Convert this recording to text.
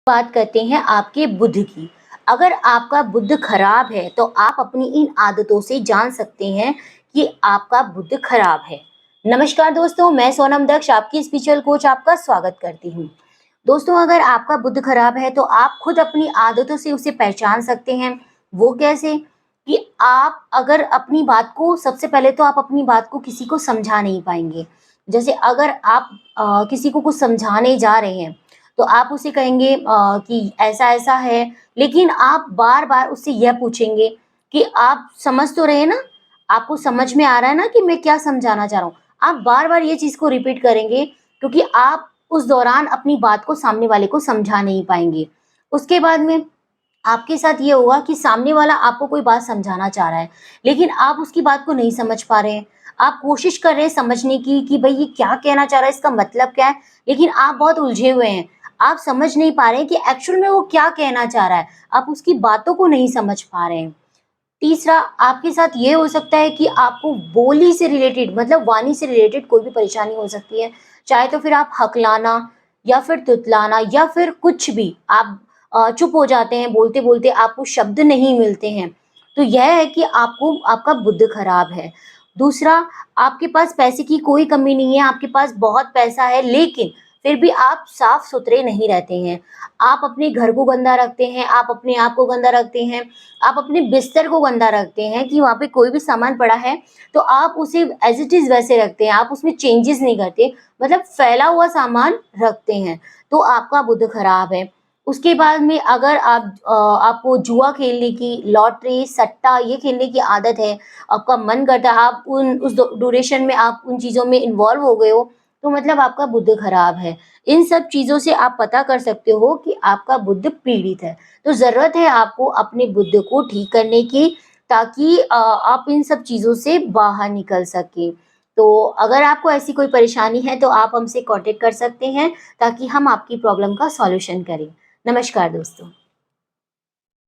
बात करते हैं आपके बुद्ध की। अगर आपका बुद्ध खराब है तो आप अपनी इन आदतों से जान सकते हैं कि आपका बुद्ध खराब है। नमस्कार दोस्तों, मैं सोनम दक्ष आपकी स्पिरिचुअल कोच आपका स्वागत करती हूँ। दोस्तों, अगर आपका बुद्ध खराब है तो आप खुद अपनी आदतों से उसे पहचान सकते हैं। वो कैसे? कि आप अगर अपनी बात को सबसे पहले तो आप अपनी बात को किसी को समझा नहीं पाएंगे। जैसे अगर आप किसी को कुछ समझाने जा रहे हैं तो आप उसे कहेंगे कि ऐसा-ऐसा है, लेकिन आप बार-बार उससे यह पूछेंगे कि आप समझ तो रहे हैं ना? आपको समझ में आ रहा है ना कि मैं क्या समझाना चाह रहा हूँ? आप बार-बार ये चीज़ को रिपीट करेंगे क्योंकि आप उस दौरान अपनी बात को सामने वाले को समझा नहीं पाएँगे। उसके बाद में आपके साथ ये होगा कि सामने वाला आपको कोई बात समझाना चाह रहा है, लेकिन आप उसकी बात को नहीं समझ पा रहे हैं। आप कोशिश कर रहे हैं समझने की कि भई ये क्या कहना चाह रहा है, इसका मतलब क्या है? लेकिन आप बहुत उलझे हुए हैं। आप समझ नहीं पा रहे हैं कि एक्चुअल में वो क्या कहना चाह रहा है। आप उसकी बातों को नहीं समझ पा रहे हैं। तीसरा, आपके साथ ये हो सकता है कि आपको बोली से रिलेटेड मतलब वाणी से रिलेटेड कोई भी परेशानी हो सकती है। चाहे तो फिर आप हकलाना या फिर तुतलाना या फिर कुछ भी आप चुप हो जाते हैं, बोलते-बोलते आपको शब्द नहीं मिलते हैं। तो यह है कि आपको आपका बुद्ध खराब है। दूसरा, आपके पास पैसे की कोई कमी नहीं है, आपके पास बहुत पैसा है, लेकिन फिर भी आप साफ-सुथरे नहीं रहते हैं। आप अपने घर को गंदा रखते हैं, आप अपने आप को गंदा रखते हैं, आप अपने बिस्तर को गंदा रखते हैं कि वहाँ पे कोई भी सामान पड़ा है, तो आप उसे एज़ इट इज़ वैसे रखते हैं, आप उसमें चेंजेज़ नहीं करते, मतलब फैला हुआ सामान रखते हैं, तो आपका बुद्ध खराब है। उसके बाद में अगर आपको जुआ खेलने की, लॉटरी, सट्टा ये खेलने की आदत है, आपका मन करता है आप उन उस ड्यूरेशन में आप उन चीज़ों में इन्वॉल्व हो गए हो, तो मतलब आपका बुद्ध खराब है। इन सब चीज़ों से आप पता कर सकते हो कि आपका बुद्ध पीड़ित है। तो ज़रूरत है आपको अपने बुद्ध को ठीक करने की, ताकि आप इन सब चीज़ों से बाहर निकल सकें। तो अगर आपको ऐसी कोई परेशानी है तो आप हमसे कॉन्टैक्ट कर सकते हैं ताकि हम आपकी प्रॉब्लम का सॉल्यूशन करें। नमस्कार दोस्तों।